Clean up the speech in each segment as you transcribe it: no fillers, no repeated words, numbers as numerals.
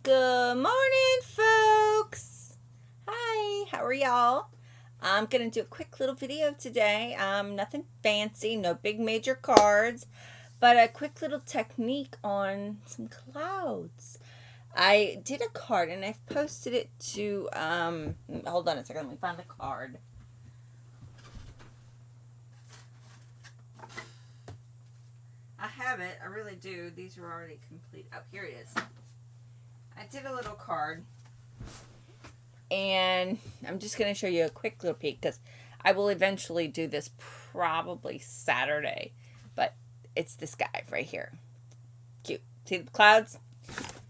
Good morning, folks. Hi, how are y'all? I'm going to do a quick little video today. Nothing fancy, no big major cards, but a quick little technique on some clouds. I did a card and I've posted it to, hold on a second, let me find the card. I have it, I really do. These are already complete. Oh, here it is. I did a little card, and I'm just going to show you a quick little peek because I will eventually do this probably Saturday, but it's this guy right here. Cute. See the clouds?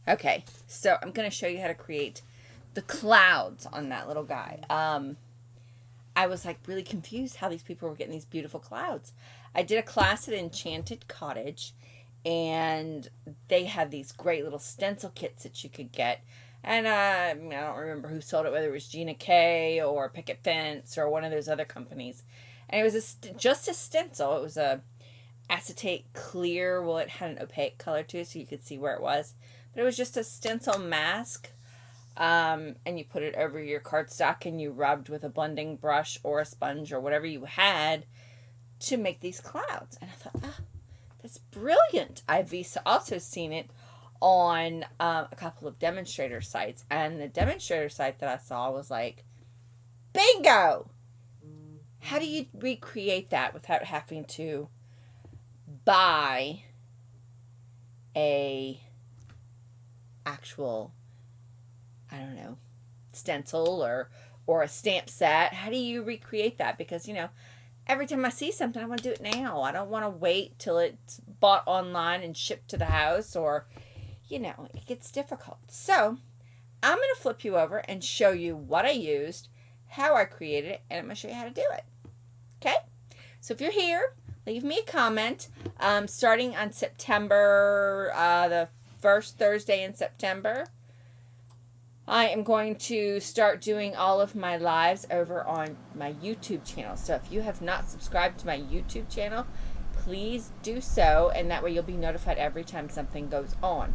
Okay, so I'm going to show you how to create the clouds on that little guy. I was like really confused how these people were getting these beautiful clouds. I did a class at Enchanted Cottage, and they had these great little stencil kits that you could get. And I don't remember who sold it, whether it was Gina K or Picket Fence or one of those other companies. And it was just a stencil. It was a acetate clear. Well, it had an opaque color to it, so you could see where it was. But it was just a stencil mask. And you put it over your cardstock and you rubbed with a blending brush or a sponge or whatever you had to make these clouds. And I thought, that's brilliant. I've also seen it on a couple of demonstrator sites. And the demonstrator site that I saw was like, bingo! How do you recreate that without having to buy a actual, I don't know, stencil or a stamp set? How do you recreate that? Because, every time I see something, I want to do it now. I don't want to wait till it's bought online and shipped to the house, or, it gets difficult. So I'm going to flip you over and show you what I used, how I created it, and I'm going to show you how to do it. Okay? So if you're here, leave me a comment. Starting on September, the first Thursday in September, I am going to start doing all of my lives over on my YouTube channel. So if you have not subscribed to my YouTube channel, please do so, and that way you'll be notified every time something goes on.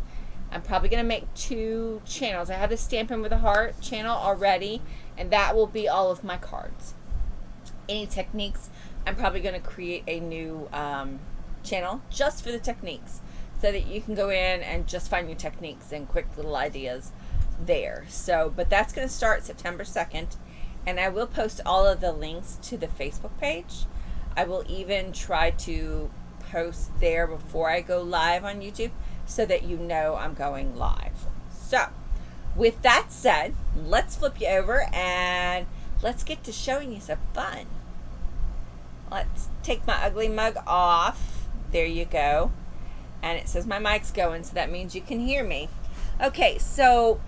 I'm probably going to make 2 channels. I have the Stampin' with a Heart channel already, and that will be all of my cards. Any techniques, I'm probably going to create a new channel just for the techniques, so that you can go in and just find your techniques and quick little ideas there. So, but that's going to start September 2nd, and I will post all of the links to the Facebook page. I will even try to post there before I go live on YouTube so that you know I'm going live. So, with that said, let's flip you over and let's get to showing you some fun. Let's take my ugly mug off. There you go. And it says my mic's going, so that means you can hear me. Okay, so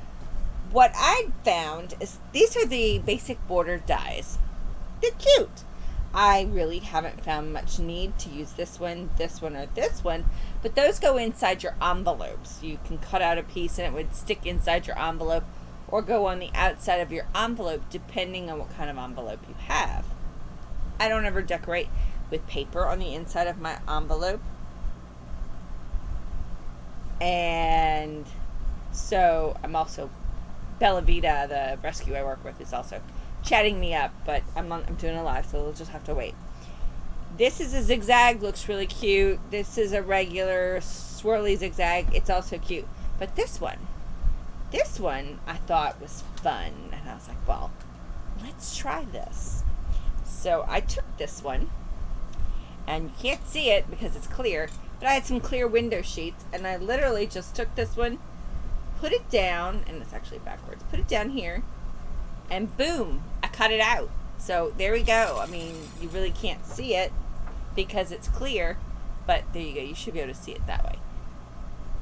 what I found is these are the basic border dies. They're cute. I really haven't found much need to use this one, or this one, but those go inside your envelopes. You can cut out a piece and it would stick inside your envelope or go on the outside of your envelope depending on what kind of envelope you have. I don't ever decorate with paper on the inside of my envelope. And so I'm also, Bella Vita, the rescue I work with, is also chatting me up, but I'm doing a live, so we'll just have to wait. This is a zigzag, looks really cute. This is a regular swirly zigzag. It's also cute. But this one I thought was fun, and I was like, well, let's try this. So I took this one, and you can't see it because it's clear, but I had some clear window sheets, and I literally just took this one, put it down, and it's actually backwards, put it down here, and boom, I cut it out. So there we go. I mean, you really can't see it because it's clear, but there you go. You should be able to see it that way.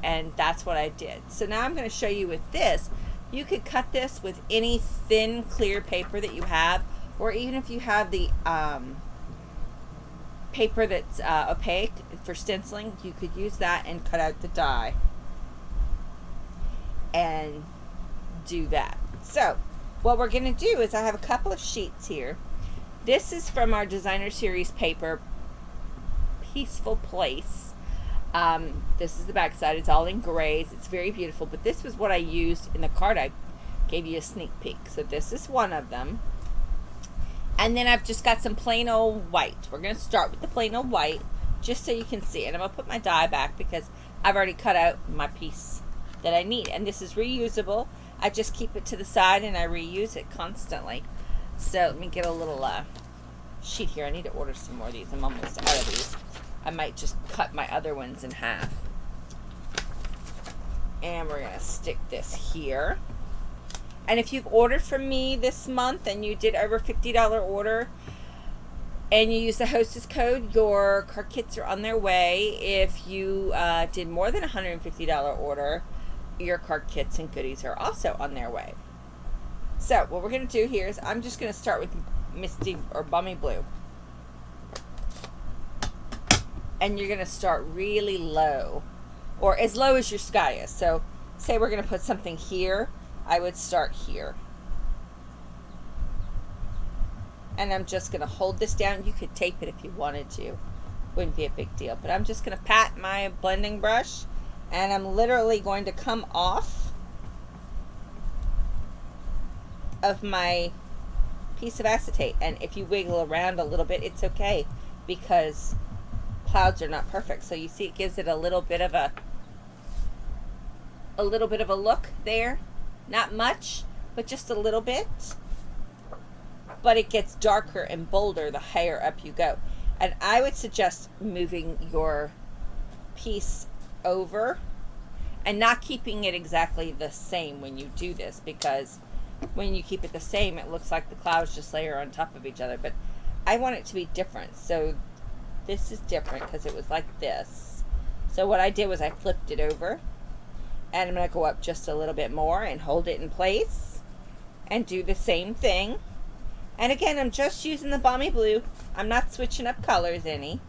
And that's what I did. So now I'm going to show you with this. You could cut this with any thin, clear paper that you have, or even if you have the paper that's opaque for stenciling, you could use that and cut out the die and do that. So what we're going to do is I have a couple of sheets here. This is from our designer series paper, Peaceful Place. This is the back side. It's all in grays. It's very beautiful. But this was what I used in the card. I gave you a sneak peek. So this is one of them. And then I've just got some plain old white. We're going to start with the plain old white just so you can see. And I'm going to put my die back because I've already cut out my piece that I need. And this is reusable. I just keep it to the side and I reuse it constantly. So let me get a little sheet here. I need to order some more of these. I'm almost out of these. I might just cut my other ones in half. And we're going to stick this here. And if you've ordered from me this month and you did over $50 order and you use the hostess code, your card kits are on their way. If you did more than $150 order, your card kits and goodies are also on their way. So what we're going to do here is I'm just going to start with Misty or Balmy Blue. And you're going to start really low, or as low as your sky is. So say we're going to put something here, I would start here. And I'm just going to hold this down. You could tape it if you wanted to. Wouldn't be a big deal. But I'm just going to pat my blending brush, and I'm literally going to come off of my piece of acetate. And if you wiggle around a little bit, it's okay, because clouds are not perfect. So you see it gives it a little bit of a look there. Not much, but just a little bit. But it gets darker and bolder the higher up you go. And I would suggest moving your piece over and not keeping it exactly the same when you do this, because when you keep it the same, it looks like the clouds just layer on top of each other. But I want it to be different. So this is different because it was like this. So what I did was I flipped it over, and I'm going to go up just a little bit more and hold it in place and do the same thing. And again, I'm just using the Balmy Blue. I'm not switching up colors any.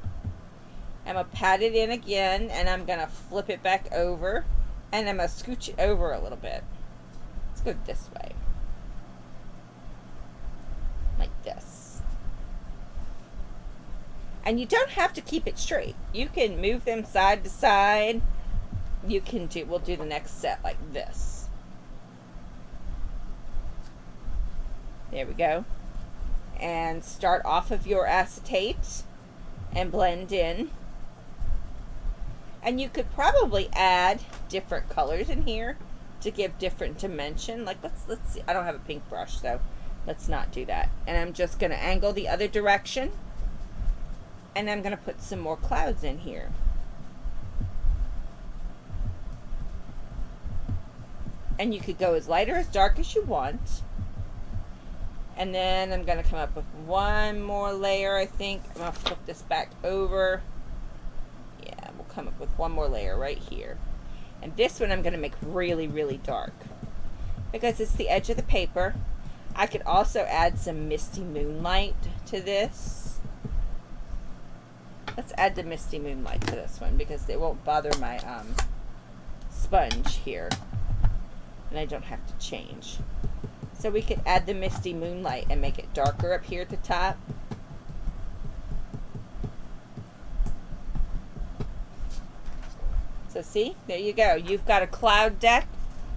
I'm going to pat it in again, and I'm going to flip it back over, and I'm going to scooch it over a little bit. Let's go this way. Like this. And you don't have to keep it straight. You can move them side to side. You can do, we'll do the next set like this. There we go. And start off of your acetate and blend in. And you could probably add different colors in here to give different dimension. Like let's see. I don't have a pink brush, so let's not do that. And I'm just going to angle the other direction. And I'm going to put some more clouds in here. And you could go as light or as dark as you want. And then I'm going to come up with one more layer, I think. I'm going to flip this back over. Yeah, we'll come up with one more layer right here. And this one I'm going to make really, really dark, because it's the edge of the paper. I could also add some Misty Moonlight to this. Let's add the Misty Moonlight to this one, because it won't bother my sponge here. And I don't have to change. So we could add the Misty Moonlight and make it darker up here at the top. So see, there you go. You've got a cloud deck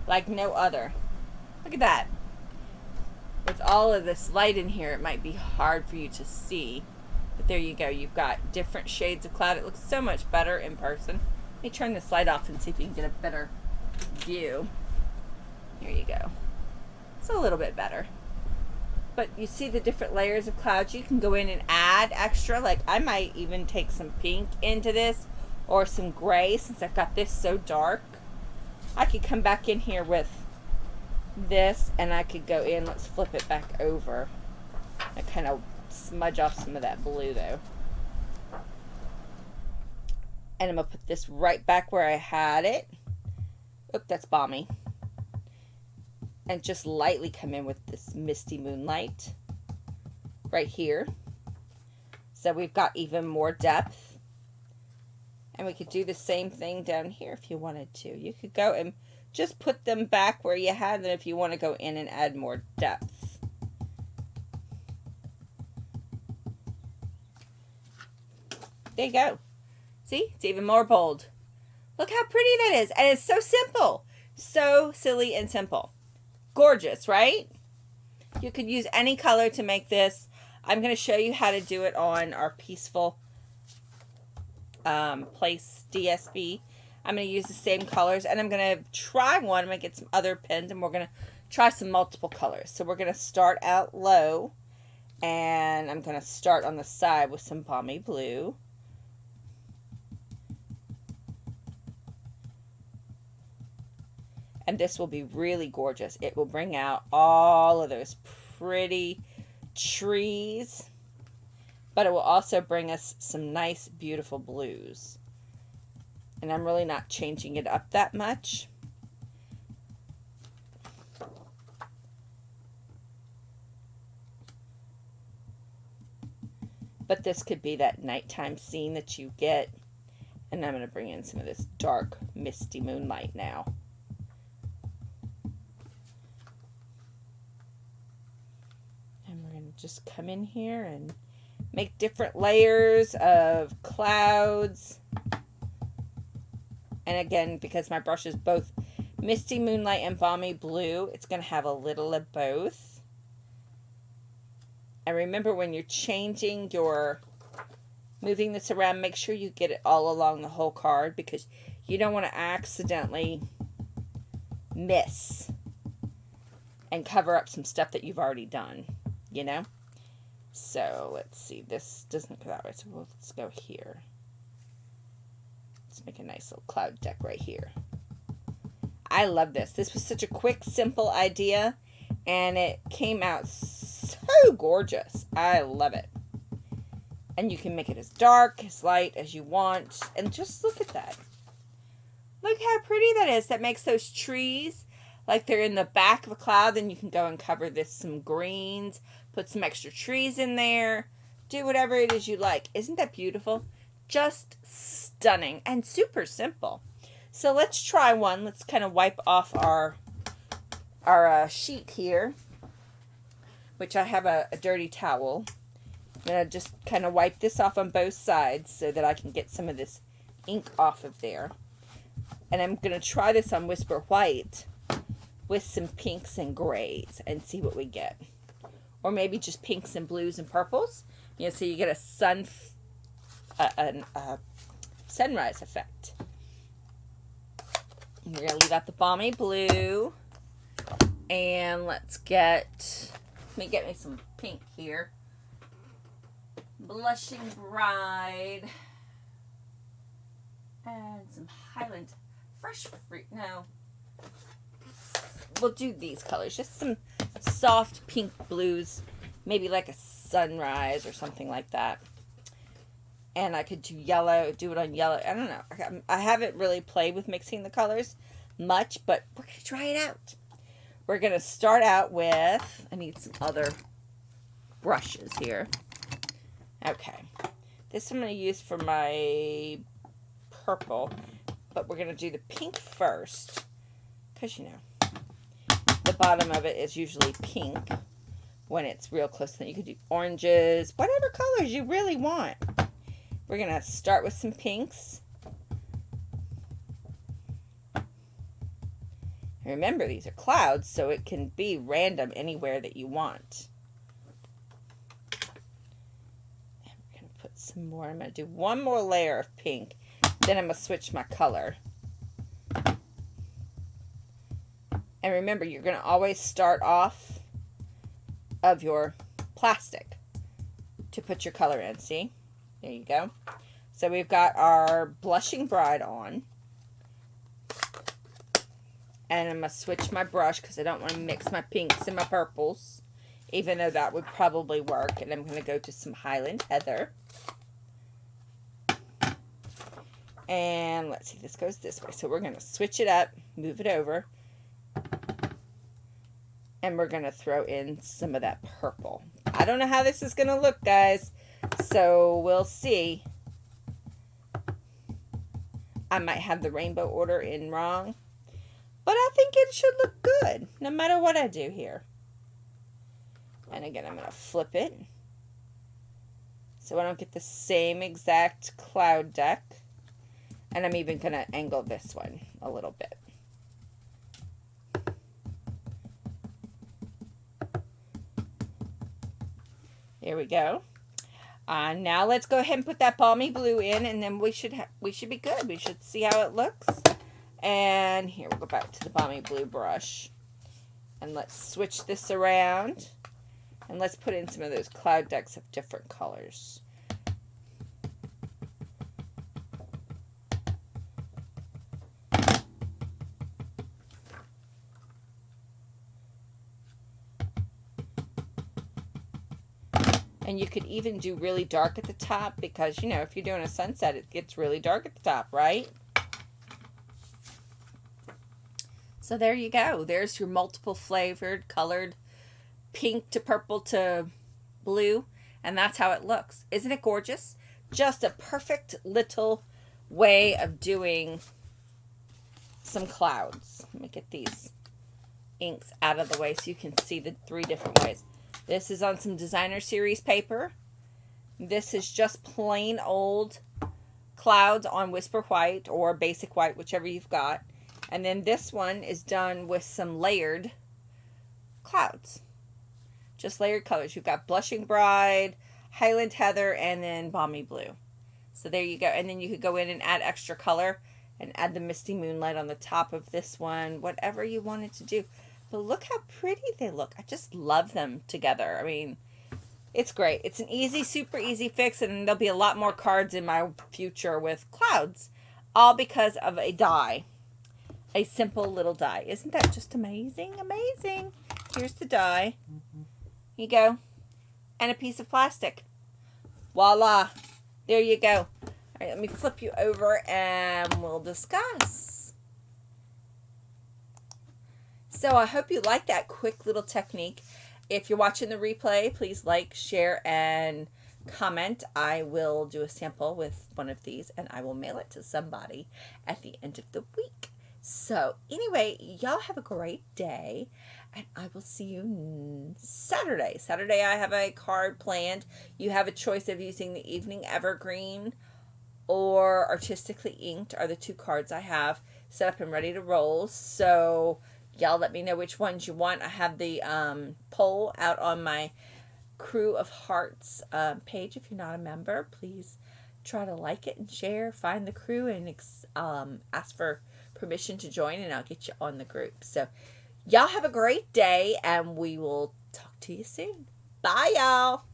like no other. Look at that. With all of this light in here, it might be hard for you to see. But there you go. You've got different shades of cloud. It looks so much better in person. Let me turn this light off and see if you can get a better view. Here you go. It's a little bit better. But you see the different layers of clouds. You can go in and add extra. Like I might even take some pink into this, or some gray, since I've got this so dark. I could come back in here with this, and I could go in. Let's flip it back over. I kind of smudge off some of that blue though. And I'm going to put this right back where I had it. Oop, that's balmy. And just lightly come in with this Misty Moonlight right here. So we've got even more depth. And we could do the same thing down here if you wanted to. You could go and just put them back where you had them if you want to go in and add more depth. There you go. See, it's even more bold. Look how pretty that is. And it's so simple. So silly and simple. Gorgeous, right? You could use any color to make this. I'm going to show you how to do it on our Peaceful Place DSB. I'm going to use the same colors, and I'm going to try one. I'm going to get some other pens, and we're going to try some multiple colors. So we're going to start out low, and I'm going to start on the side with some Balmy Blue. And this will be really gorgeous. It will bring out all of those pretty trees, but it will also bring us some nice, beautiful blues. And I'm really not changing it up that much. But this could be that nighttime scene that you get. And I'm going to bring in some of this dark, misty moonlight now. And we're going to just come in here and make different layers of clouds. And again, because my brush is both Misty Moonlight and Balmy Blue, it's going to have a little of both. And remember, when you're changing moving this around, make sure you get it all along the whole card, because you don't want to accidentally miss and cover up some stuff that you've already done, you know? So let's see, this doesn't go that way, so let's go here. Let's make a nice little cloud deck right here. I love this. This was such a quick, simple idea, and it came out so gorgeous. I love it. And you can make it as dark, as light as you want. And just look at that. Look how pretty that is. That makes those trees like they're in the back of a cloud. Then you can go and cover this some greens. Put some extra trees in there. Do whatever it is you like. Isn't that beautiful? Just stunning and super simple. So let's try one. Let's kind of wipe off our sheet here, which I have a dirty towel. I'm going to just kind of wipe this off on both sides so that I can get some of this ink off of there. And I'm going to try this on Whisper White with some pinks and grays and see what we get. Or maybe just pinks and blues and purples. You know, so you get a sunrise effect. We're going to leave out the Balmy Blue. And let me get me some pink here. Blushing Bride. And some Highland Fresh Fruit. No. We'll do these colors. Just some soft pink blues. Maybe like a sunrise or something like that. And I could do yellow. Do it on yellow. I don't know. I haven't really played with mixing the colors much. But we're going to try it out. We're going to start out with, I need some other brushes here. Okay. This I'm going to use for my purple, but we're going to do the pink first, because, you know, the bottom of it is usually pink when it's real close. Then you could do oranges, whatever colors you really want. We're going to start with some pinks. Remember, these are clouds, so it can be random anywhere that you want. And we're going to put some more. I'm going to do one more layer of pink. Then I'm going to switch my color. And remember, you're going to always start off of your plastic to put your color in. See? There you go. So we've got our Blushing Bride on. And I'm going to switch my brush because I don't want to mix my pinks and my purples, even though that would probably work. And I'm going to go to some Highland Heather. And let's see, this goes this way. So we're going to switch it up, move it over. And we're going to throw in some of that purple. I don't know how this is going to look, guys. So we'll see. I might have the rainbow order in wrong. But I think it should look good, no matter what I do here. And again, I'm going to flip it, so I don't get the same exact cloud deck. And I'm even going to angle this one a little bit. There we go. Now let's go ahead and put that balmy blue in, and then we should be good. We should see how it looks. And here, we'll go back to the balmy blue brush. And let's switch this around. And let's put in some of those cloud decks of different colors. And you could even do really dark at the top because, you know, if you're doing a sunset, it gets really dark at the top, right? So there you go. There's your multiple flavored, colored, pink to purple to blue. And that's how it looks. Isn't it gorgeous? Just a perfect little way of doing some clouds. Let me get these inks out of the way so you can see the 3 different ways. This is on some designer series paper. This is just plain old clouds on Whisper White or basic white, whichever you've got. And then this one is done with some layered clouds. Just layered colors. You've got Blushing Bride, Highland Heather, and then Balmy Blue. So there you go. And then you could go in and add extra color and add the Misty Moonlight on the top of this one. Whatever you wanted to do. But look how pretty they look. I just love them together. I mean, it's great. It's an easy, super easy fix, and there'll be a lot more cards in my future with clouds. All because of a die. A simple little die. Isn't that just amazing? Amazing. Here's the die. Here you go. And a piece of plastic. Voila. There you go. All right, let me flip you over and we'll discuss. So I hope you like that quick little technique. If you're watching the replay, please like, share, and comment. I will do a sample with one of these and I will mail it to somebody at the end of the week. So anyway, y'all have a great day and I will see you Saturday. Saturday I have a card planned. You have a choice of using the Evening Evergreen or Artistically Inked are the 2 cards I have set up and ready to roll. So y'all let me know which ones you want. I have the poll out on my Crew of Hearts page. If you're not a member, please try to like it and share. Find the crew and ask for permission to join and I'll get you on the group. So y'all have a great day and we will talk to you soon. Bye, y'all.